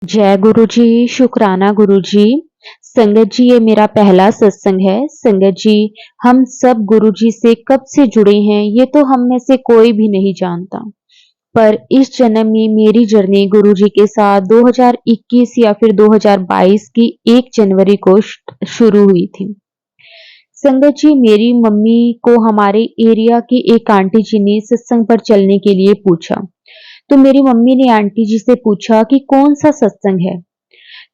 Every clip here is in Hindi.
जय गुरु जी, शुक्राना गुरु जी। संगत जी, ये मेरा पहला सत्संग है। संगत जी, हम सब गुरु जी से कब से जुड़े हैं, ये तो हम में से कोई भी नहीं जानता। पर इस जन्म में मेरी जर्नी गुरु जी के साथ 2021 या फिर 2022 की 1 जनवरी को शुरू हुई थी। संगत जी, मेरी मम्मी को हमारे एरिया की एक आंटी जी ने सत्संग पर चलने के लिए पूछा। तो मेरी मम्मी ने आंटी जी से पूछा कि कौन सा सत्संग है।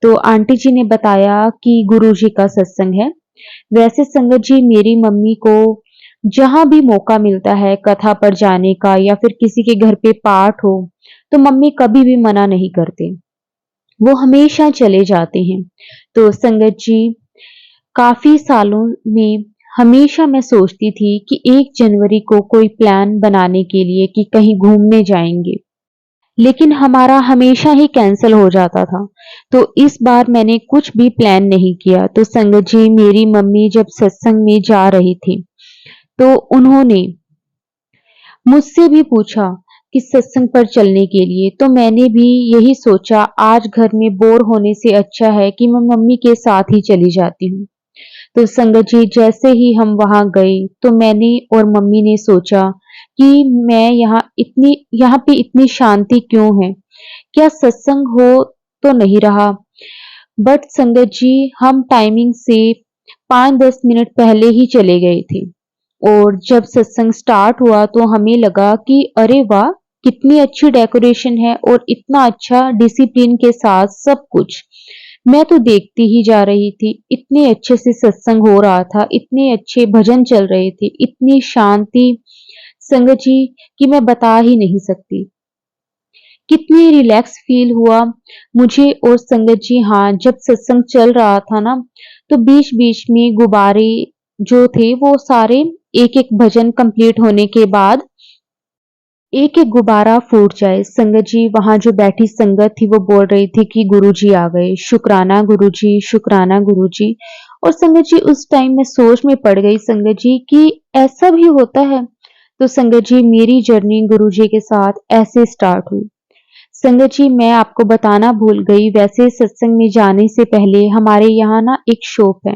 तो आंटी जी ने बताया कि गुरुजी का सत्संग है। वैसे संगत जी, मेरी मम्मी को जहाँ भी मौका मिलता है कथा पर जाने का या फिर किसी के घर पे पाठ हो, तो मम्मी कभी भी मना नहीं करते। वो हमेशा चले जाते हैं। तो संगत जी, काफ़ी सालों में हमेशा मैं सोचती थी कि 1 जनवरी को कोई प्लान बनाने के लिए कि कहीं घूमने जाएँगे। लेकिन हमारा हमेशा ही कैंसल हो जाता था। तो इस बार मैंने कुछ भी प्लान नहीं किया। तो संगत जी, मेरी मम्मी जब सत्संग में जा रही थी, तो उन्होंने मुझसे भी पूछा कि सत्संग पर चलने के लिए। तो मैंने भी यही सोचा, आज घर में बोर होने से अच्छा है कि मैं मम्मी के साथ ही चली जाती हूँ। तो संगत जी, जैसे ही हम वहाँ गए, तो मैंने और मम्मी ने सोचा कि मैं यहाँ पे इतनी शांति क्यों है? क्या सत्संग हो तो नहीं रहा? बट संगत जी, हम टाइमिंग से 5-10 मिनट पहले ही चले गए थे और जब सत्संग स्टार्ट हुआ तो हमें लगा कि अरे वाह! कितनी अच्छी डेकोरेशन है और इतना अच्छा डिसिप्लिन के साथ सब कुछ। मैं तो देखती ही जा रही थी, इतने अच्छे से सत्संग हो रहा था, इतने अच्छे भजन चल रहे थे, इतनी शांति संगत जी कि मैं बता ही नहीं सकती। कितनी रिलैक्स फील हुआ मुझे और संगत जी। हाँ, जब सत्संग चल रहा था ना, तो बीच-बीच में गुब्बारे जो थे वो सारे एक-एक भजन कंप्लीट होने के बाद एक-एक गुब्बारा फूट जाए। संगत जी, वहाँ जो बैठी संगत थी वो बोल रही थी कि गुरुजी आ गए, शुक्राना गुरुजी, शुक्राना गुरुजी। और संगत जी, उस टाइम मैं सोच में पड़ गई संगत जी कि ऐसा भी होता है। तो संगत जी, मेरी जर्नी गुरुजी के साथ ऐसे स्टार्ट हुई। संगत जी, मैं आपको बताना भूल गई, वैसे सत्संग में जाने से पहले हमारे यहाँ ना एक शॉप है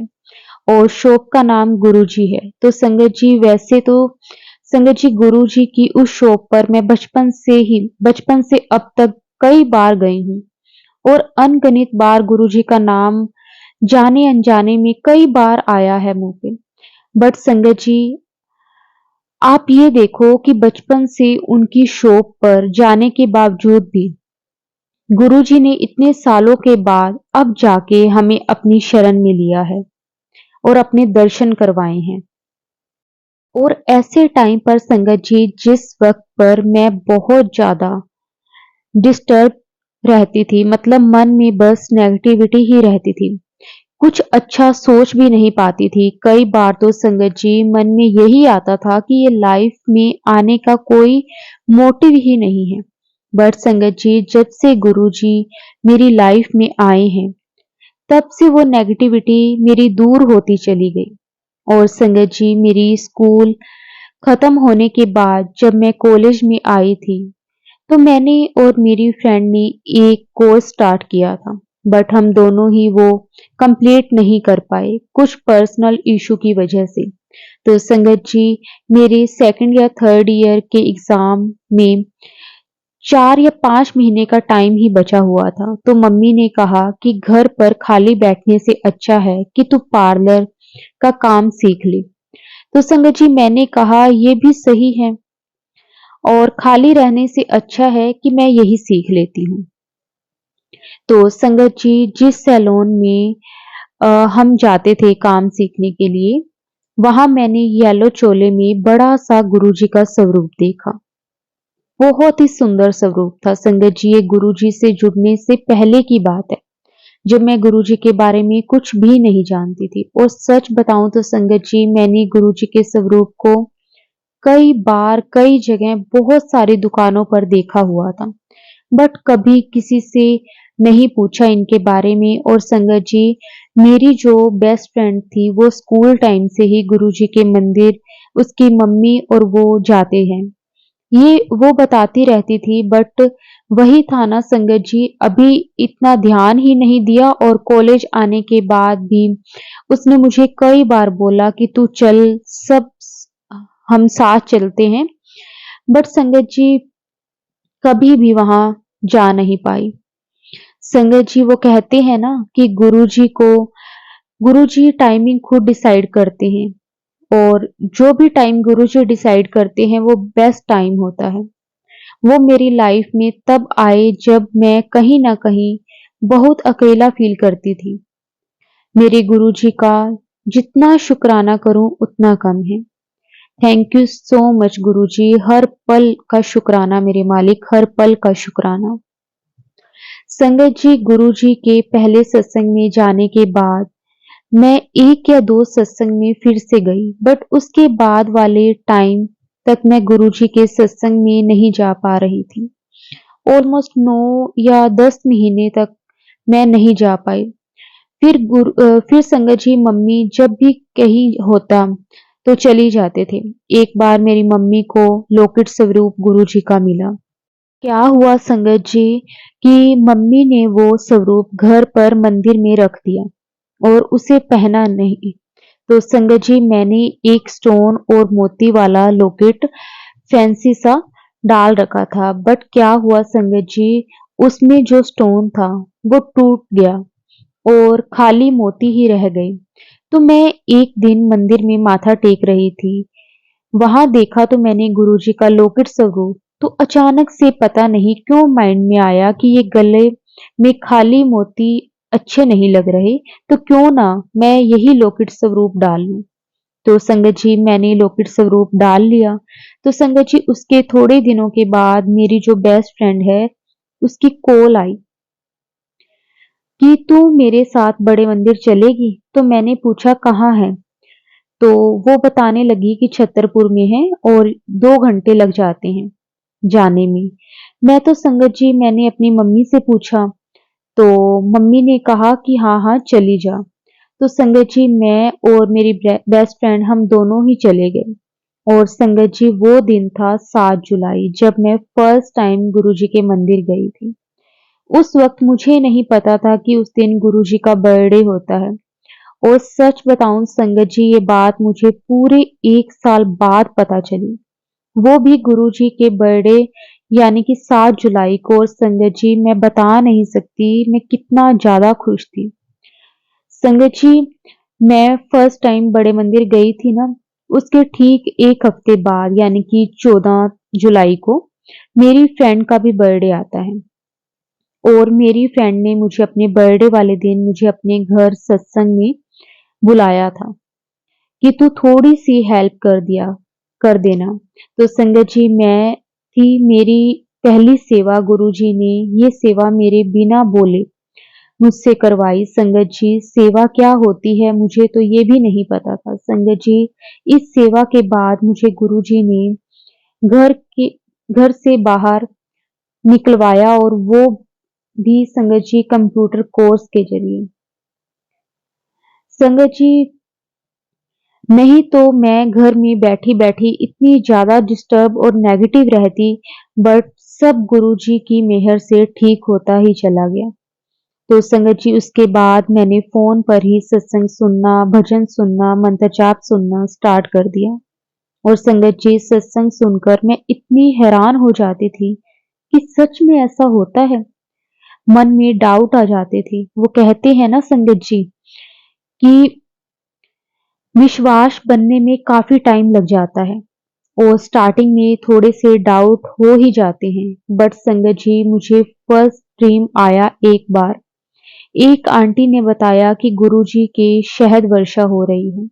और शॉप का नाम गुरुजी है। तो संगत जी, वैसे तो संगत जी, गुरुजी की उस शॉप पर मैं बचपन से अब तक कई बार गई हूँ और अनगिनत बार गुरुजी का नाम जाने अनजाने में कई बार आया है मुंह पे। बट संगत जी, आप ये देखो कि बचपन से उनकी शॉप पर जाने के बावजूद भी गुरुजी ने इतने सालों के बाद अब जाके हमें अपनी शरण में लिया है और अपने दर्शन करवाए हैं। और ऐसे टाइम पर संगत जी, जिस वक्त पर मैं बहुत ज्यादा डिस्टर्ब रहती थी, मतलब मन में बस नेगेटिविटी ही रहती थी, कुछ अच्छा सोच भी नहीं पाती थी। कई बार तो संगत जी, मन में यही आता था कि ये लाइफ में आने का कोई मोटिव ही नहीं है। बट संगत जी, जब से गुरु जी मेरी लाइफ में आए हैं, तब से वो नेगेटिविटी मेरी दूर होती चली गई। और संगत जी, मेरी स्कूल खत्म होने के बाद जब मैं कॉलेज में आई थी, तो मैंने और मेरी फ्रेंड ने एक कोर्स स्टार्ट किया था, बट हम दोनों ही वो कंप्लीट नहीं कर पाए कुछ पर्सनल इशू की वजह से। तो संगत जी, मेरे सेकंड या थर्ड ईयर के एग्जाम में 4 या 5 महीने का टाइम ही बचा हुआ था। तो मम्मी ने कहा कि घर पर खाली बैठने से अच्छा है कि तू पार्लर का काम सीख ले। तो संगत जी, मैंने कहा ये भी सही है और खाली रहने से अच्छा है कि मैं यही सीख लेती हूँ। तो संगत जी, जिस सैलून में हम जाते थे काम सीखने के लिए, वहां मैंने येलो चोले में बड़ा सा गुरुजी का स्वरूप देखा। बहुत ही सुंदर स्वरूप था संगत जी। ये गुरुजी से जुड़ने से पहले की बात है, जब मैं गुरुजी के बारे में कुछ भी नहीं जानती थी। और सच बताऊं तो संगत जी, मैंने गुरुजी के स्वरूप को कई बार कई जगह बहुत सारी दुकानों पर देखा हुआ था, बट कभी किसी से नहीं पूछा इनके बारे में। और संगत जी, मेरी जो बेस्ट फ्रेंड थी वो स्कूल टाइम से ही गुरुजी के मंदिर उसकी मम्मी और वो जाते हैं, ये वो बताती रहती थी। बट वही था ना संगत जी, अभी इतना ध्यान ही नहीं दिया और कॉलेज आने के बाद भी उसने मुझे कई बार बोला कि तू चल, सब हम साथ चलते हैं। बट संगत जी कभी भी वहां जा नहीं पाई। संगत जी वो कहते हैं ना कि गुरुजी टाइमिंग खुद डिसाइड करते हैं और जो भी टाइम गुरुजी डिसाइड करते हैं वो बेस्ट टाइम होता है। वो मेरी लाइफ में तब आए जब मैं कहीं ना कहीं बहुत अकेला फील करती थी। मेरे गुरुजी का जितना शुक्राना करूं उतना कम है। थैंक यू सो मच गुरुजी, हर पल का शुक्राना मेरे मालिक, हर पल का शुक्राना। संगत जी गुरुजी के पहले सत्संग में जाने के बाद मैं एक या दो सत्संग में फिर से गई, बट उसके बाद वाले टाइम तक मैं गुरुजी के सत्संग में नहीं जा पा रही थी। ऑलमोस्ट 9 या 10 महीने तक मैं नहीं जा पाई। फिर संगत जी मम्मी जब भी कहीं होता तो चली जाते थे। एक बार मेरी मम्मी को लोकेट स्वरूप गुरुजी का मिला। क्या हुआ संगत जी कि मम्मी ने वो स्वरूप घर पर मंदिर में रख दिया और उसे पहना नहीं। तो संगत जी मैंने एक स्टोन और मोती वाला लॉकेट फैंसी सा डाल रखा था, बट क्या हुआ संगत जी, उसमें जो स्टोन था वो टूट गया और खाली मोती ही रह गई। तो मैं एक दिन मंदिर में माथा टेक रही थी, वहां देखा तो मैंने गुरुजी का लॉकेट स्वरूप। तो अचानक से पता नहीं क्यों माइंड में आया कि ये गले में खाली मोती अच्छे नहीं लग रहे, तो क्यों ना मैं यही लॉकेट स्वरूप डाल लूं। तो संगत जी मैंने लॉकेट स्वरूप डाल लिया। तो संगत जी उसके थोड़े दिनों के बाद मेरी जो बेस्ट फ्रेंड है उसकी कॉल आई कि तू मेरे साथ बड़े मंदिर चलेगी। तो मैंने पूछा कहाँ है, तो वो बताने लगी कि छतरपुर में है और 2 घंटे लग जाते हैं जाने में। मैं तो संगत जी मैंने अपनी मम्मी से पूछा, तो मम्मी ने कहा कि हाँ हाँ चली जा। तो संगत जी मैं और मेरी बेस्ट फ्रेंड हम दोनों ही चले गए। और संगत जी वो दिन था 7 जुलाई, जब मैं फर्स्ट टाइम गुरुजी के मंदिर गई थी। उस वक्त मुझे नहीं पता था कि उस दिन गुरुजी का बर्थडे होता है। और सच बताऊं संगत जी ये बात मुझे पूरे 1 साल बाद पता चली, वो भी गुरुजी के बर्थडे यानी कि 7 जुलाई को। और संगत जी मैं बता नहीं सकती मैं कितना ज्यादा खुश थी। संगत जी मैं फर्स्ट टाइम बड़े मंदिर गई थी ना, उसके ठीक एक हफ्ते बाद यानी कि 14 जुलाई को मेरी फ्रेंड का भी बर्थडे आता है। और मेरी फ्रेंड ने मुझे अपने बर्थडे वाले दिन मुझे अपने घर सत्संग में बुलाया था कि तू थोड़ी सी हेल्प कर देना। तो संगत जी मैं थी, मेरी पहली सेवा गुरुजी ने ये सेवा मेरे बिना बोले मुझसे करवाई। संगत जी सेवा क्या होती है मुझे तो ये भी नहीं पता था। संगत जी इस सेवा के बाद मुझे गुरुजी ने घर के घर से बाहर निकलवाया, और वो भी संगत जी कंप्यूटर कोर्स के जरिए। संगत जी नहीं तो मैं घर में बैठी बैठी इतनी ज्यादा डिस्टर्ब और नेगेटिव रहती, बट सब गुरुजी की मेहर से ठीक होता ही चला गया। तो संगत जी उसके बाद मैंने फोन पर ही सत्संग सुनना, भजन सुनना, मंत्र जाप सुनना स्टार्ट कर दिया। और संगत जी सत्संग सुनकर मैं इतनी हैरान हो जाती थी कि सच में ऐसा होता है। मन में डाउट आ जाते थे। वो कहते हैं ना संगत जी कि विश्वास बनने में काफी टाइम लग जाता है और स्टार्टिंग में थोड़े से डाउट हो ही जाते हैं। बट संगत जी मुझे फर्स्ट ड्रीम आया एक बार। एक आंटी ने बताया कि गुरुजी के शहद वर्षा हो रही है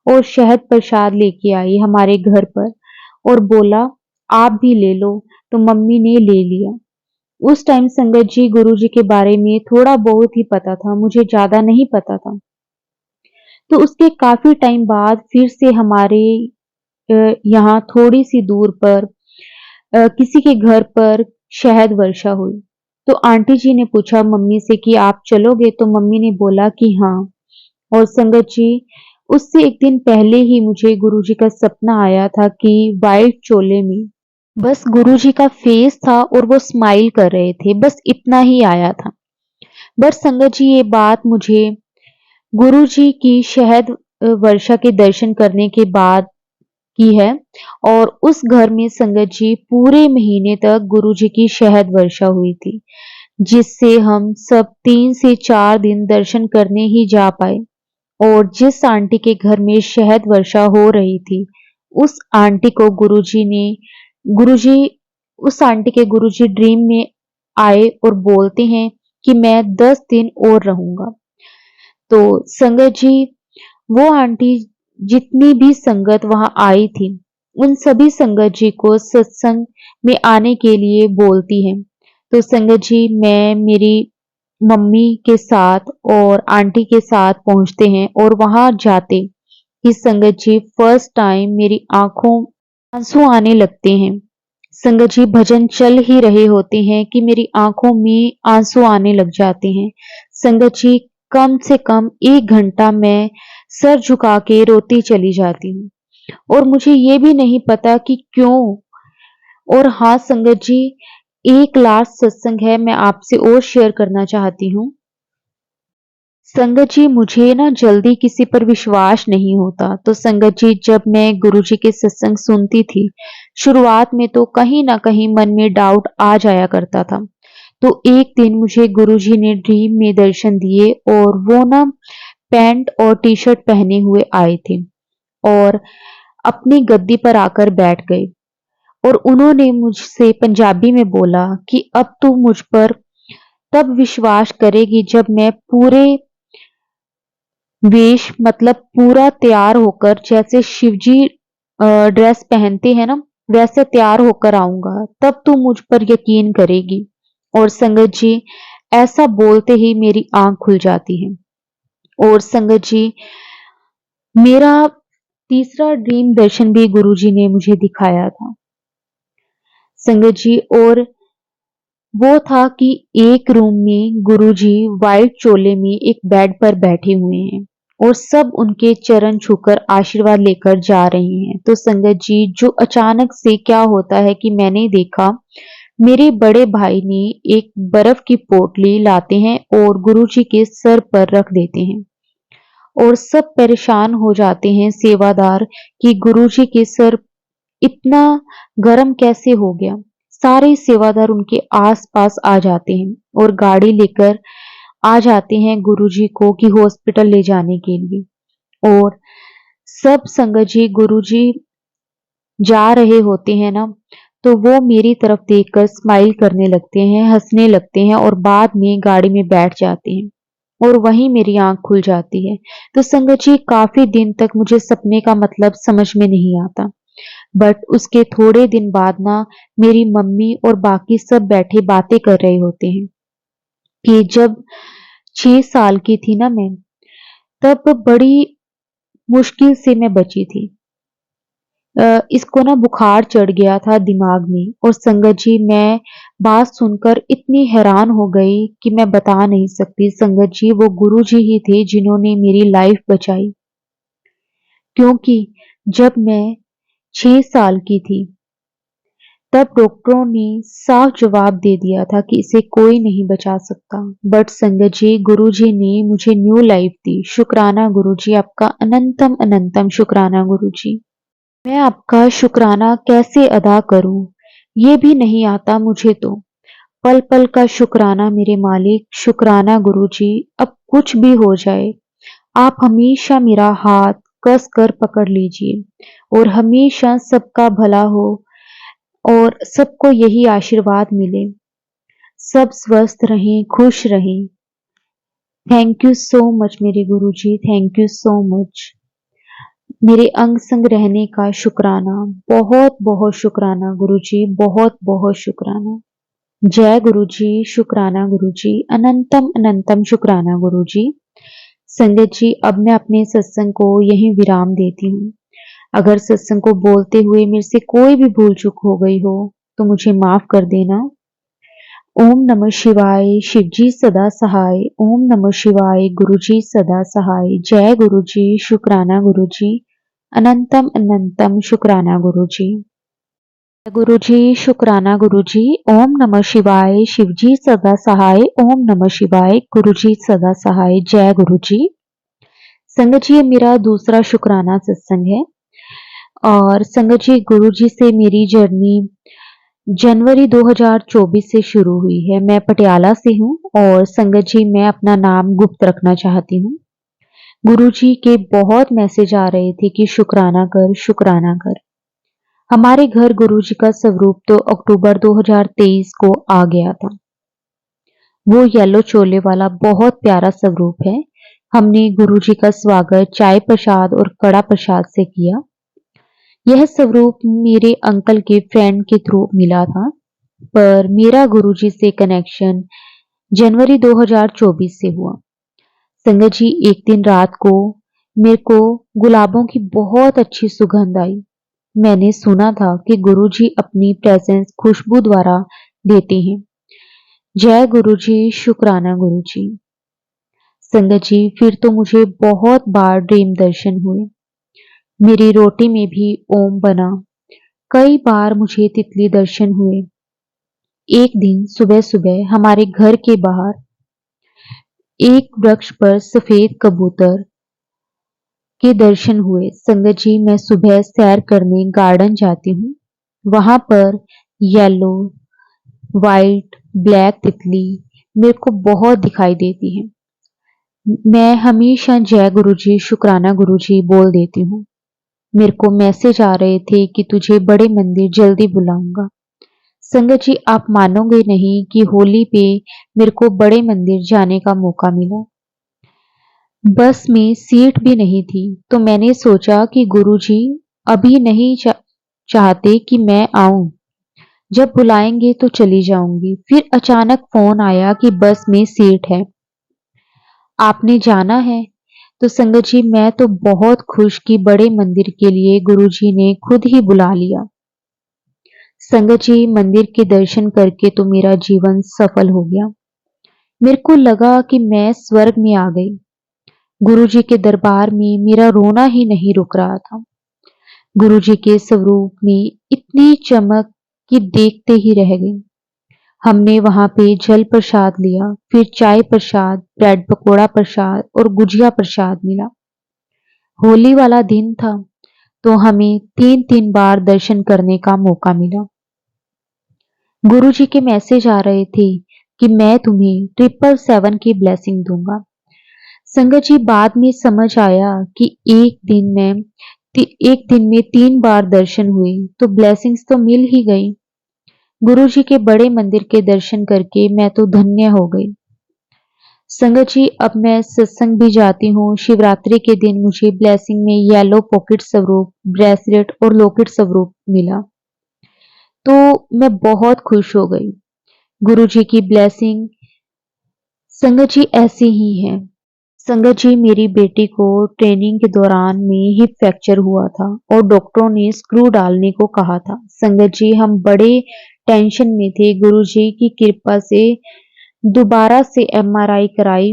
और शहद प्रसाद लेके आई हमारे घर पर और बोला आप भी ले लो। तो मम्मी ने ले लिया। उस टाइम संगत जी गुरुजी के बारे में थोड़ा बहुत ही पता था, मुझे ज्यादा नहीं पता था। तो उसके काफी टाइम बाद फिर से हमारे यहाँ थोड़ी सी दूर पर किसी के घर पर शहद वर्षा हुई। तो आंटी जी ने पूछा मम्मी से कि आप चलोगे, तो मम्मी ने बोला कि हाँ। और संगत जी उससे एक दिन पहले ही मुझे गुरुजी का सपना आया था कि वाइट चोले में बस गुरुजी का फेस था और वो स्माइल कर रहे थे, बस इतना ही आया था। बट संगत जी, ये बात मुझे गुरुजी की शहद वर्षा के दर्शन करने के बाद की है। और उस घर में संगत जी पूरे महीने तक गुरुजी की शहद वर्षा हुई थी, जिससे हम सब 3 से 4 दिन दर्शन करने ही जा पाए। और जिस आंटी के घर में शहद वर्षा हो रही थी, उस आंटी को गुरुजी उस आंटी के गुरुजी ड्रीम में आए और बोलते हैं कि मैं 10 दिन और रहूंगा। तो संगत जी, वो आंटी जितनी भी संगत वहां आई थी, उन सभी संगत जी को सत्संग में आने के लिए बोलती है। तो संगत जी, मैं मेरी मम्मी के साथ और आंटी के साथ पहुंचते हैं और वहां जाते ही संगत जी फर्स्ट टाइम मेरी आंखों आंसू आने लगते हैं। संगत जी, भजन चल ही रहे होते हैं कि मेरी आंखों में आंसू आने लग जाते हैं। संगत जी, कम से कम 1 घंटा मैं सर झुका के रोती चली जाती हूँ और मुझे ये भी नहीं पता कि क्यों। और हाँ संगत जी, एक लास्ट सत्संग है, मैं आपसे और शेयर करना चाहती हूँ। संगत जी, मुझे ना जल्दी किसी पर विश्वास नहीं होता। तो संगत जी, जब मैं गुरुजी के सत्संग सुनती थी, शुरुआत में तो कहीं ना कहीं मन में डाउट आ जाया करता था। तो एक दिन मुझे गुरुजी ने ड्रीम में दर्शन दिए और वो ना पैंट और टी शर्ट पहने हुए आए थे और अपनी गद्दी पर आकर बैठ गए। और उन्होंने मुझसे पंजाबी में बोला कि अब तू मुझ पर तब विश्वास करेगी जब मैं पूरे वेश मतलब पूरा तैयार होकर, जैसे शिवजी ड्रेस पहनते हैं ना, वैसे तैयार होकर आऊंगा, तब तू मुझ पर यकीन करेगी। और संगत जी, ऐसा बोलते ही मेरी आंख खुल जाती है। और संगत जी, मेरा तीसरा ड्रीम दर्शन भी गुरुजी ने मुझे दिखाया था संगत जी। और वो था कि एक रूम में गुरुजी व्हाइट चोले में एक बेड पर बैठे हुए हैं और सब उनके चरण छूकर आशीर्वाद लेकर जा रहे हैं। तो संगत जी, जो अचानक से क्या होता है कि मैंने देखा, मेरे बड़े भाई ने एक बर्फ की पोटली लाते हैं और गुरुजी के सर पर रख देते हैं और सब परेशान हो जाते हैं सेवादार कि गुरुजी के सर इतना गर्म कैसे हो गया। सारे सेवादार उनके आस-पास आ जाते हैं और गाड़ी लेकर आ जाते हैं गुरुजी को कि हॉस्पिटल ले जाने के लिए। और सब संगत जी गुरुजी जा रहे होते हैं ना, तो वो मेरी तरफ देखकर स्माइल करने लगते हैं, हंसने लगते हैं और बाद में गाड़ी में बैठ जाते हैं और वहीं मेरी आंख खुल जाती है। तो संगत जी, काफी दिन तक मुझे सपने का मतलब समझ में नहीं आता। बट उसके थोड़े दिन बाद ना मेरी मम्मी और बाकी सब बैठे बातें कर रहे होते हैं कि जब 6 साल की थी ना मैं, तब बड़ी मुश्किल से मैं बची थी। इसको ना बुखार चढ़ गया था दिमाग में और संगत जी, मैं बात सुनकर इतनी हैरान हो गई कि मैं बता नहीं सकती। संगत जी, वो गुरुजी ही थे जिन्होंने मेरी लाइफ बचाई, क्योंकि जब मैं 6 साल की थी, तब डॉक्टरों ने साफ जवाब दे दिया था कि इसे कोई नहीं बचा सकता। बट संगत जी, गुरुजी ने मुझे न्यू लाइफ दी। शुक्राना गुरुजी, आपका अनंतम अनंतम शुक्राना गुरुजी। मैं आपका शुक्राना कैसे अदा करूं, ये भी नहीं आता मुझे तो। पल पल का शुक्राना मेरे मालिक, शुक्राना गुरुजी। अब कुछ भी हो जाए, आप हमेशा मेरा हाथ कस कर पकड़ लीजिए और हमेशा सबका भला हो और सबको यही आशीर्वाद मिले। सब स्वस्थ रहें, खुश रहें। थैंक यू सो मच मेरे गुरुजी, थैंक यू सो मच। मेरे अंग संग रहने का शुक्राना, बहुत बहुत शुक्राना गुरुजी, बहुत बहुत शुक्राना। जय गुरुजी, शुक्राना गुरुजी, अनंतम अनंतम शुक्राना गुरुजी। संगत जी, अब मैं अपने सत्संग को यहीं विराम देती हूँ। अगर सत्संग को बोलते हुए मेरे से कोई भी भूल चूक हो गई हो, तो मुझे माफ कर देना। ओम नमः शिवाय, शिवजी सदा सहाय। ओम नमः शिवाय, गुरुजी सदा सहाय। जय गुरुजी, शुक्राना गुरुजी, अनंतम अनंतम शुक्राना गुरुजी। गुरुजी शुक्राना गुरुजी। ओम नमः शिवाय। शिवजी सदा सहाय। ओम नमः शिवाय। गुरुजी सदा सहाय। जय गुरुजी। संगत जी, ये मेरा दूसरा शुक्राना सत्संग है और संगत जी, गुरुजी से मेरी जर्नी जनवरी 2024 से शुरू हुई है। मैं पटियाला से हूँ और संगत जी, मैं अपना नाम गुप्त रखना चाहती हूँ। गुरुजी के बहुत मैसेज आ रहे थे कि शुक्राना कर, शुक्राना कर। हमारे घर गुरुजी का स्वरूप तो अक्टूबर 2023 को आ गया था। वो येलो चोले वाला बहुत प्यारा स्वरूप है। हमने गुरुजी का स्वागत चाय प्रसाद और कड़ा प्रसाद से किया। यह स्वरूप मेरे अंकल के फ्रेंड के थ्रू मिला था, पर मेरा गुरुजी से कनेक्शन जनवरी 2024 से हुआ। संगत जी, एक दिन रात को मेरे को गुलाबों की बहुत अच्छी सुगंध आई। मैंने सुना था कि गुरुजी अपनी प्रेजेंस खुशबू द्वारा देते हैं। जय गुरुजी, शुक्राना गुरुजी। संगत जी, फिर तो मुझे बहुत बार ड्रीम दर्शन हुए। मेरी रोटी में भी ओम बना। कई बार मुझे तितली दर्शन हुए। एक दिन सुबह सुबह हमारे घर के बाहर एक वृक्ष पर सफेद कबूतर के दर्शन हुए। संगत जी, मैं सुबह सैर करने गार्डन जाती हूँ। वहां पर येलो, वाइट, ब्लैक तितली मेरे को बहुत दिखाई देती है। मैं हमेशा जय गुरुजी, शुक्राना गुरुजी बोल देती हूँ। मेरे को मैसेज आ रहे थे कि तुझे बड़े मंदिर जल्दी बुलाऊंगा। संगत जी, आप मानोगे नहीं कि होली पे मेरे को बड़े मंदिर जाने का मौका मिला। बस में सीट भी नहीं थी, तो मैंने सोचा कि गुरुजी अभी नहीं चाहते कि मैं आऊं। जब बुलाएंगे तो चली जाऊंगी। फिर अचानक फोन आया कि बस में सीट है, आपने जाना है। तो संगत जी, मैं तो बहुत खुश कि बड़े मंदिर के लिए गुरुजी ने खुद ही बुला लिया। संगत जी, मंदिर के दर्शन करके तो मेरा जीवन सफल हो गया। मेरे को लगा कि मैं स्वर्ग में आ गई। गुरुजी के दरबार में मेरा रोना ही नहीं रुक रहा था। गुरुजी के स्वरूप में इतनी चमक कि देखते ही रह गई। हमने वहां पे जल प्रसाद लिया, फिर चाय प्रसाद, ब्रेड पकोड़ा प्रसाद और गुजिया प्रसाद मिला। होली वाला दिन था, तो हमें 3-3 बार दर्शन करने का मौका मिला। गुरुजी के मैसेज आ रहे थे कि मैं तुम्हें 777 की ब्लेसिंग दूंगा। संगत जी, बाद में समझ आया कि एक दिन में 3 बार दर्शन हुए तो ब्लेसिंग्स तो मिल ही गई। गुरुजी के बड़े मंदिर के दर्शन करके मैं तो धन्य हो गई। संगत जी, अब मैं सत्संग भी जाती हूँ। शिवरात्रि के दिन मुझे ब्लेसिंग में येलो पॉकेट स्वरूप, ब्रेसलेट और लॉकेट स्वरूप मिला, तो मैं बहुत खुश हो गई। गुरुजी की ब्लेसिंग संगत जी ऐसी ही है। संगत जी, मेरी बेटी को ट्रेनिंग के दौरान में हिप फ्रैक्चर हुआ था और डॉक्टरों ने स्क्रू डालने को कहा था। संगत जी, हम बड़े टेंशन में थे। गुरुजी की कृपा से दोबारा से एमआरआई कराई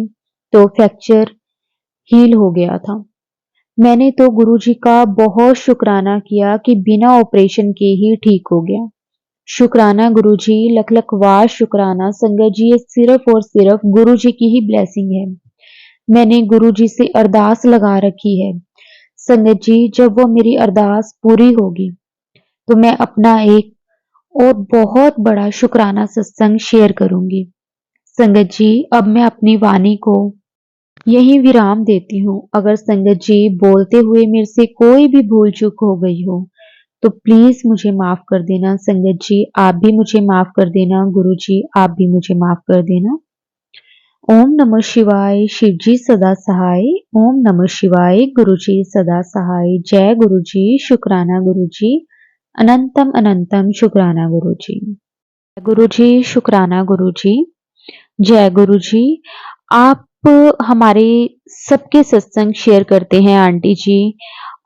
तो फ्रैक्चर हील हो गया था। मैंने तो गुरुजी का बहुत शुक्राना किया कि बिना ऑपरेशन के ही ठीक हो गया। शुक्राना गुरुजी, लख लख वार शुक्राना। संगत जी, ये सिर्फ और सिर्फ गुरुजी की ही ब्लेसिंग है। मैंने गुरुजी से अरदास लगा रखी है। संगत जी, जब वो मेरी अरदास पूरी होगी तो मैं अपना एक और बहुत बड़ा शुक्राना सत्संग शेयर करूंगी। संगत जी, अब मैं अपनी वाणी को यही विराम देती हूँ। अगर संगत जी बोलते हुए मेरे से कोई भी भूल चूक हो गई हो तो प्लीज मुझे माफ कर देना। संगत जी, आप भी मुझे माफ कर देना। गुरु जी, आप भी मुझे माफ कर देना। ओम नमः शिवाय। शिवजी सदा सहाय। ओम नमः शिवाय। गुरुजी सदा सहाय। जय गुरुजी, शुक्राना गुरुजी। अनंतम अनंतम शुक्राना गुरुजी। गुरुजी, शुक्राना गुरुजी। जय गुरुजी। आप हमारे सबके सत्संग शेयर करते हैं आंटी जी,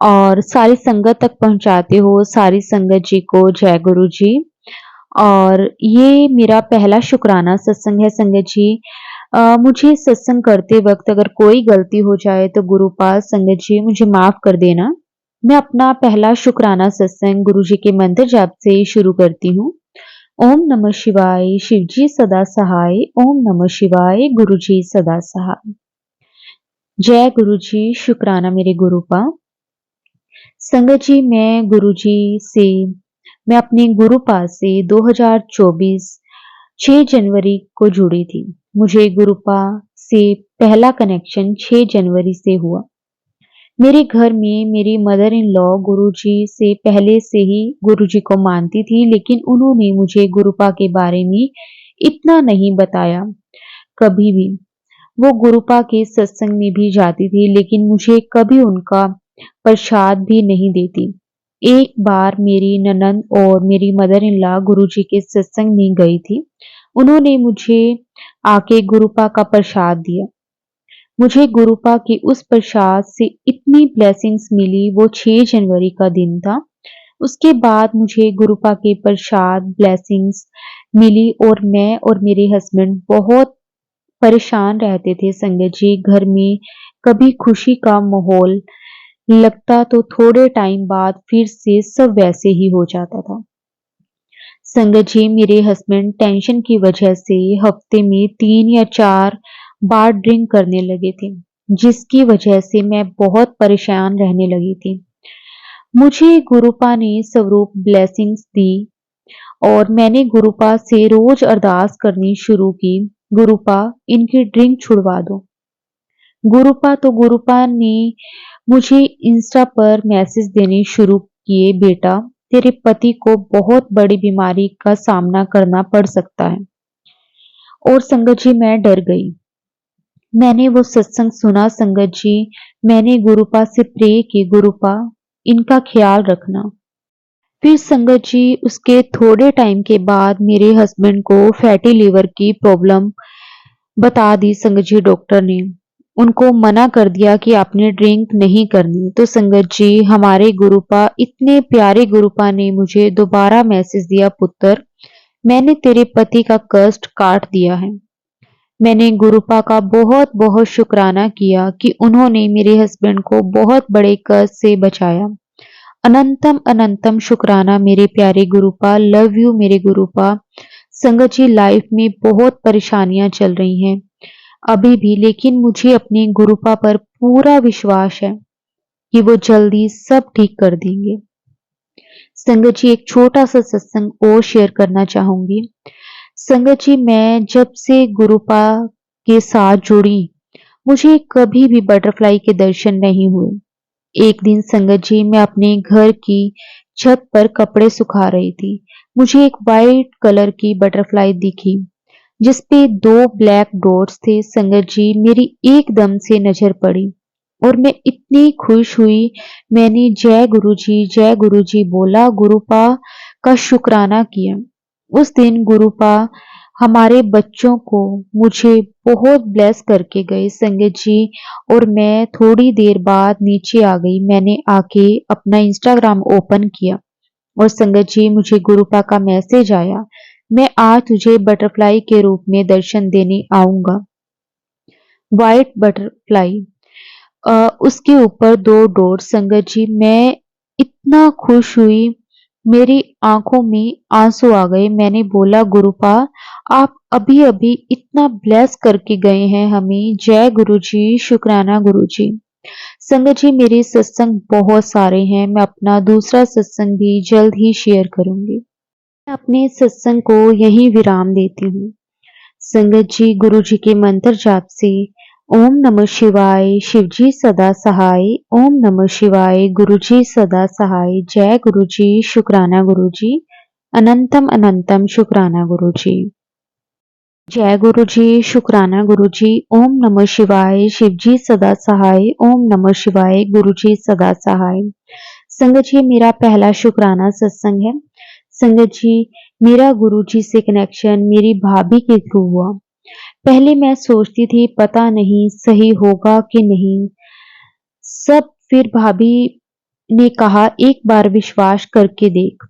और सारी संगत तक पहुंचाते हो सारी संगत जी को। जय गुरु जी। और ये मेरा पहला शुक्राना सत्संग है संगत जी। मुझे सत्संग करते वक्त अगर कोई गलती हो जाए तो गुरुपाल संगत जी मुझे माफ कर देना। मैं अपना पहला शुक्राना सत्संग गुरुजी के मंत्र जाप से शुरू करती हूँ। ओम नमः शिवाय, शिवजी सदा सहाय। ओम नमः शिवाय, गुरुजी सदा सहाय। जय गुरुजी, शुक्राना मेरे गुरुपा। संगत जी, मैं अपने गुरुपा से 2024 6 जनवरी को जुड़ी थी। मुझे गुरुपा से पहला कनेक्शन 6 जनवरी से हुआ। मेरे घर में मेरी मदर इन लॉ गुरुजी से पहले से ही गुरुजी को मानती थी, लेकिन उन्होंने मुझे गुरुपा के बारे में इतना नहीं बताया कभी भी। वो गुरुपा के सत्संग में भी जाती थी, लेकिन मुझे कभी उनका प्रसाद भी नहीं देती। एक बार मेरी ननंद और मेरी मदर इन लॉ गुरुजी के सत्संग में गई थी। उन्होंने मुझे आके गुरुपा का प्रसाद दिया। मुझे गुरुपा के उस प्रसाद से इतनी ब्लेसिंग्स मिली। वो 6 जनवरी का दिन था। उसके बाद मुझे गुरुपा के प्रसाद ब्लेसिंग्स मिली और मैं और मेरे हस्बैंड बहुत परेशान रहते थे। संगत जी, घर में कभी खुशी का माहौल लगता तो थोड़े टाइम बाद फिर से सब वैसे ही हो जाता था। संगत जी, मेरे हस्बैंड टेंशन की वजह से हफ्ते में 3 या 4 बार ड्रिंक करने लगे थे, जिसकी वजह से मैं बहुत परेशान रहने लगी थी। मुझे गुरुपा ने स्वरूप ब्लेसिंग्स दी और मैंने गुरुपा से रोज अरदास करनी शुरू की, गुरुपा इनकी ड्रिंक छुड़वा दो। गुरुपा ने मुझे इंस्टा पर मैसेज देने शुरू किए, बेटा तेरे पति को बहुत बड़ी बीमारी का सामना करना पड़ सकता है। और संगत जी, मैं डर गई। मैंने वो सत्संग सुना संगत जी। मैंने गुरुपा से प्रे की, गुरुपा इनका ख्याल रखना। फिर संगत जी, उसके थोड़े टाइम के बाद मेरे हस्बैंड को फैटी लिवर की प्रॉब्लम बता दी संगत जी। डॉक्टर ने उनको मना कर दिया कि आपने ड्रिंक नहीं करनी। तो संगत जी, हमारे गुरुपा, इतने प्यारे गुरुपा ने मुझे दोबारा मैसेज दिया, पुत्र मैंने तेरे पति का कष्ट काट दिया है। मैंने गुरुपा का बहुत बहुत शुक्राना किया कि उन्होंने मेरे हस्बैंड को बहुत बड़े कष्ट से बचाया। अनंतम अनंतम शुक्राना मेरे प्यारे गुरुपा। लव यू मेरे गुरुपा। संगत जी, लाइफ में बहुत परेशानियां चल रही हैं अभी भी, लेकिन मुझे अपने गुरुपा पर पूरा विश्वास है कि वो जल्दी सब ठीक कर देंगे। संगत जी, एक छोटा सा सत्संग और शेयर करना चाहूंगी। संगत जी, मैं जब से गुरुपा के साथ जुड़ी, मुझे कभी भी बटरफ्लाई के दर्शन नहीं हुए। एक दिन संगत जी, मैं अपने घर की छत पर कपड़े सुखा रही थी। मुझे एक वाइट कलर की बटरफ्लाई दिखी जिसपे 2 ब्लैक डॉट्स थे। संगत जी, मेरी एकदम से नजर पड़ी और मैं इतनी खुश हुई। मैंने जय गुरुजी बोला, गुरुपा का शुक्राना किया। उस दिन गुरुपा हमारे बच्चों को मुझे बहुत ब्लेस करके गए संगत जी। और मैं थोड़ी देर बाद नीचे आ गई। मैंने आके अपना इंस्टाग्राम ओपन किया और संगत जी, मुझे गुरुपा का मैसेज आया, मैं आज तुझे बटरफ्लाई के रूप में दर्शन देने आऊंगा। व्हाइट बटरफ्लाई, उसके ऊपर 2 डॉट। संगत जी, मैं इतना खुश हुई, मेरी आंखों में आंसू आ गए। मैंने बोला, गुरुपा आप अभी अभी इतना ब्लेस करके गए हैं हमें। जय गुरुजी, शुक्राना गुरुजी। संगत जी, मेरे सत्संग बहुत सारे हैं। मैं अपना दूसरा सत्संग भी जल्द ही शेयर करूंगी। मैं अपने सत्संग को यहीं विराम देती हूँ। संगत जी, गुरु जी के मंत्र जाप से ओम नमः शिवाय, शिवजी सदा सहाय। ओम नमः शिवाय, गुरु जी सदा सहाय। जय गुरु जी, शुक्राना गुरु जी। अनंतम अनंतम शुक्राना गुरु जी। जय गुरु जी, शुक्राना गुरु जी। ओम नमः शिवाय, शिवजी सदा सहाय। ओम नमः शिवाय, गुरु जी सदा सहाय। संगत जी, मेरा पहला शुक्राना सत्संग है। संगत जी, मेरा गुरु जी से कनेक्शन मेरी भाभी के थ्रू हुआ। पहले मैं सोचती थी पता नहीं सही होगा कि नहीं सब, फिर भाभी ने कहा एक बार विश्वास करके देख।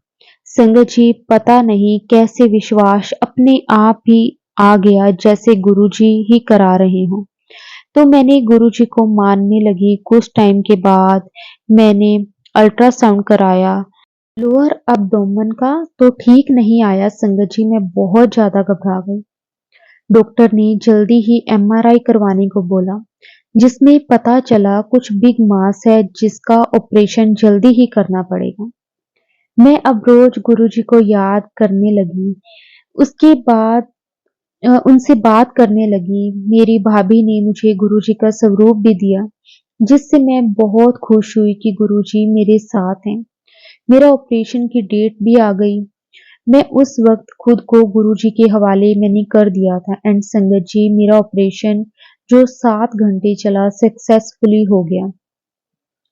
संगत जी, पता नहीं कैसे विश्वास अपने आप ही आ गया, जैसे गुरुजी ही करा रहे हों। तो मैंने गुरुजी को मानने लगी। कुछ टाइम के बाद मैंने अल्ट्रासाउंड कराया लोअर अब्डोमेन का, तो ठीक नहीं आया संगत जी। मैं बहुत ज्यादा घबरा गई। डॉक्टर ने जल्दी ही एमआरआई करवाने को बोला, जिसमें पता चला कुछ बिग मास है जिसका ऑपरेशन जल्दी ही करना पड़ेगा। मैं अब रोज गुरुजी को याद करने लगी। उसके बाद उनसे बात करने लगी। मेरी भाभी ने मुझे गुरुजी का स्वरूप भी दिया, जिससे मैं बहुत खुश हुई कि गुरुजी मेरे साथ हैं। मेरा ऑपरेशन की डेट भी आ गई। मैं उस वक्त खुद को गुरुजी के हवाले मैंने कर दिया था। एंड संगत जी, मेरा ऑपरेशन जो 7 घंटे चला सक्सेसफुली हो गया।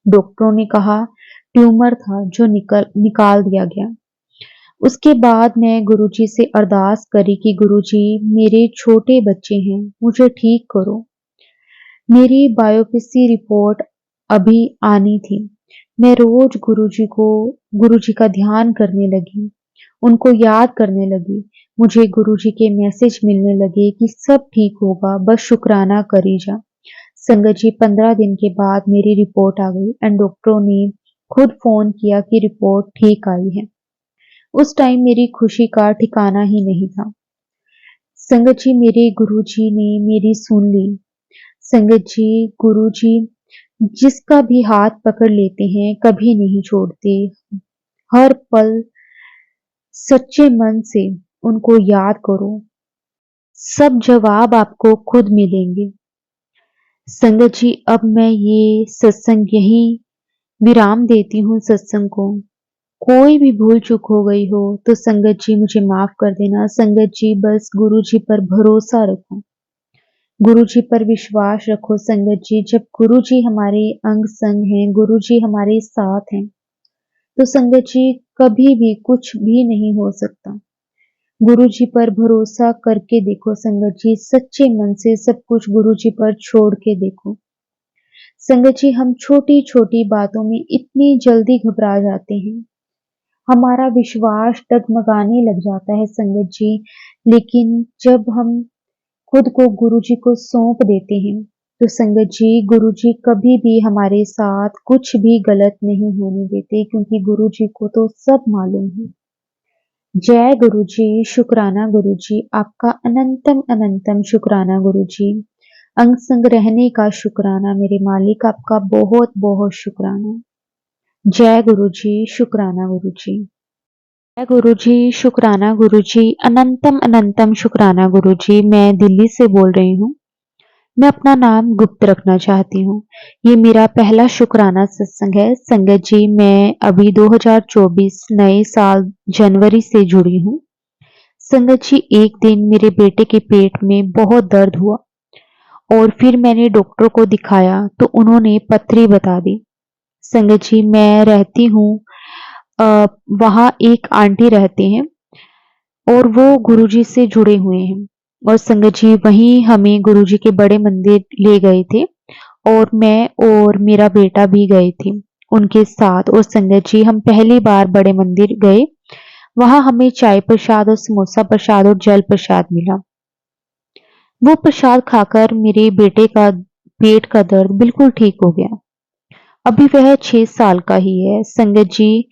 डॉक्टरों ने कहा ट्यूमर था जो निकाल दिया गया। उसके बाद मैं गुरुजी से अरदास करी कि गुरुजी मेरे छोटे बच्चे हैं, मुझे ठीक करो। मेरी बायोप्सी रिपोर्ट अभी आनी थी। मैं रोज गुरुजी का ध्यान करने लगी, उनको याद करने लगी। मुझे गुरुजी के मैसेज मिलने लगे कि सब ठीक होगा, बस शुक्राना करी जा। संगत जी, 15 दिन के बाद मेरी रिपोर्ट आ गई एंड डॉक्टरों ने खुद फोन किया कि रिपोर्ट ठीक आई है। उस टाइम मेरी खुशी का ठिकाना ही नहीं था। संगत जी, मेरे गुरुजी ने मेरी सुन ली। संगत जी, गुरुजी जिसका भी हाथ पकड़ लेते हैं कभी नहीं छोड़ते। हर पल सच्चे मन से उनको याद करो, सब जवाब आपको खुद मिलेंगे। संगत जी, अब मैं ये सत्संग यहीं विराम देती हूँ सत्संग को। कोई भी भूल चूक हो गई हो तो संगत जी मुझे माफ कर देना। संगत जी, बस गुरु जी पर भरोसा रखो, गुरु जी पर विश्वास रखो। संगत जी, जब गुरु जी हमारे अंग संग हैं, गुरु जी हमारे साथ हैं, तो संगत जी कभी भी कुछ भी नहीं हो सकता। गुरु जी पर भरोसा करके देखो संगत जी, सच्चे मन से सब कुछ गुरु जी पर छोड़ के देखो। संगत जी, हम छोटी छोटी बातों में इतनी जल्दी घबरा जाते हैं, हमारा विश्वास डगमगाने लग जाता है संगत जी। लेकिन जब हम खुद को गुरु जी को सौंप देते हैं, तो संगत जी गुरु जी कभी भी हमारे साथ कुछ भी गलत नहीं होने देते, क्योंकि गुरु जी को तो सब मालूम है। जय गुरु जी, शुक्राना गुरु जी, आपका अनंतम अनंतम शुक्राना गुरु जी। अंग संग रहने का शुक्राना मेरे मालिक, आपका बहुत बहुत शुक्राना। जय गुरु जी, शुक्राना गुरु जी। जय गुरु जी, शुक्राना गुरु जी, अनंतम अनंतम शुक्राना गुरु जी। मैं दिल्ली से बोल रही हूँ। मैं अपना नाम गुप्त रखना चाहती हूँ। ये मेरा पहला शुक्राना सत्संग है। संगत जी, मैं अभी 2024 नए साल जनवरी से जुड़ी हूँ। संगत जी, एक दिन मेरे बेटे के पेट में बहुत दर्द हुआ और फिर मैंने डॉक्टर को दिखाया तो उन्होंने पथरी बता दी। संगत जी, मैं रहती हूँ, वहाँ एक आंटी रहते हैं और वो गुरुजी से जुड़े हुए हैं। और संगत जी, वहीं हमें गुरुजी के बड़े मंदिर ले गए थे और मैं और मेरा बेटा भी गए थे उनके साथ। और संगत जी, हम पहली बार बड़े मंदिर गए। वहां हमें चाय प्रसाद और समोसा प्रसाद और जल प्रसाद मिला। वो प्रसाद खाकर मेरे बेटे का पेट का दर्द बिल्कुल ठीक हो गया। अभी वह 6 साल का ही है। संगत जी,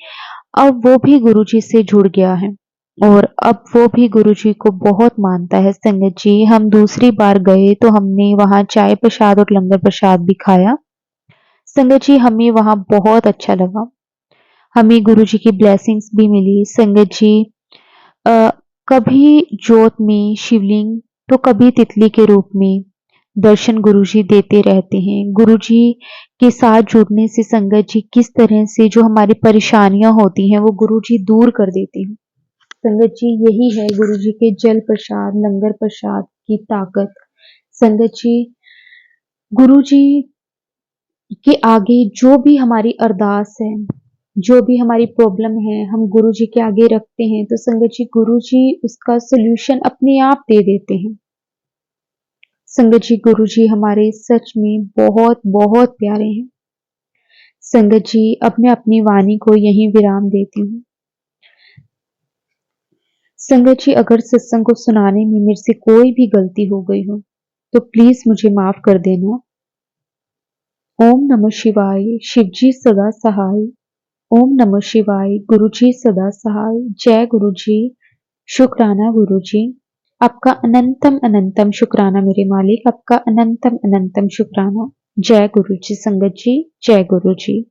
अब वो भी गुरुजी से जुड़ गया है और अब वो भी गुरुजी को बहुत मानता है। संगत जी, हम दूसरी बार गए तो हमने वहां चाय प्रसाद और लंगर प्रसाद भी खाया। संगत जी, हमें वहां बहुत अच्छा लगा। हमें गुरुजी की ब्लेसिंग्स भी मिली। संगत जी, अ, कभी जोत में शिवलिंग तो कभी तितली के रूप में दर्शन गुरुजी देते रहते हैं। गुरुजी के साथ जुड़ने से संगत जी किस तरह से जो हमारी परेशानियां होती हैं वो गुरुजी दूर कर देते हैं। संगत जी, यही है गुरुजी के जल प्रसाद लंगर प्रसाद की ताकत। संगत जी, गुरुजी के आगे जो भी हमारी अरदास है, जो भी हमारी प्रॉब्लम है, हम गुरुजी के आगे रखते हैं तो संगत जी गुरुजी उसका सॉल्यूशन अपने आप दे देते हैं। संगत जी, गुरुजी हमारे सच में बहुत बहुत प्यारे हैं। संगत जी, अब मैं अपनी वाणी को यहीं विराम देती हूँ। संगत जी, अगर सत्संग को सुनाने में मेरे से कोई भी गलती हो गई हो तो प्लीज मुझे माफ कर देना। ओम नमः शिवाय। शिवजी सदा सहाय। ओम नमः शिवाय। गुरु जी सदा सहाय। जय गुरु जी। शुक्राना गुरु जी। आपका अनंतम अनंतम शुक्राना मेरे मालिक, आपका अनंतम अनंतम शुक्राना। जय गुरु जी संगत जी, जय गुरु जी।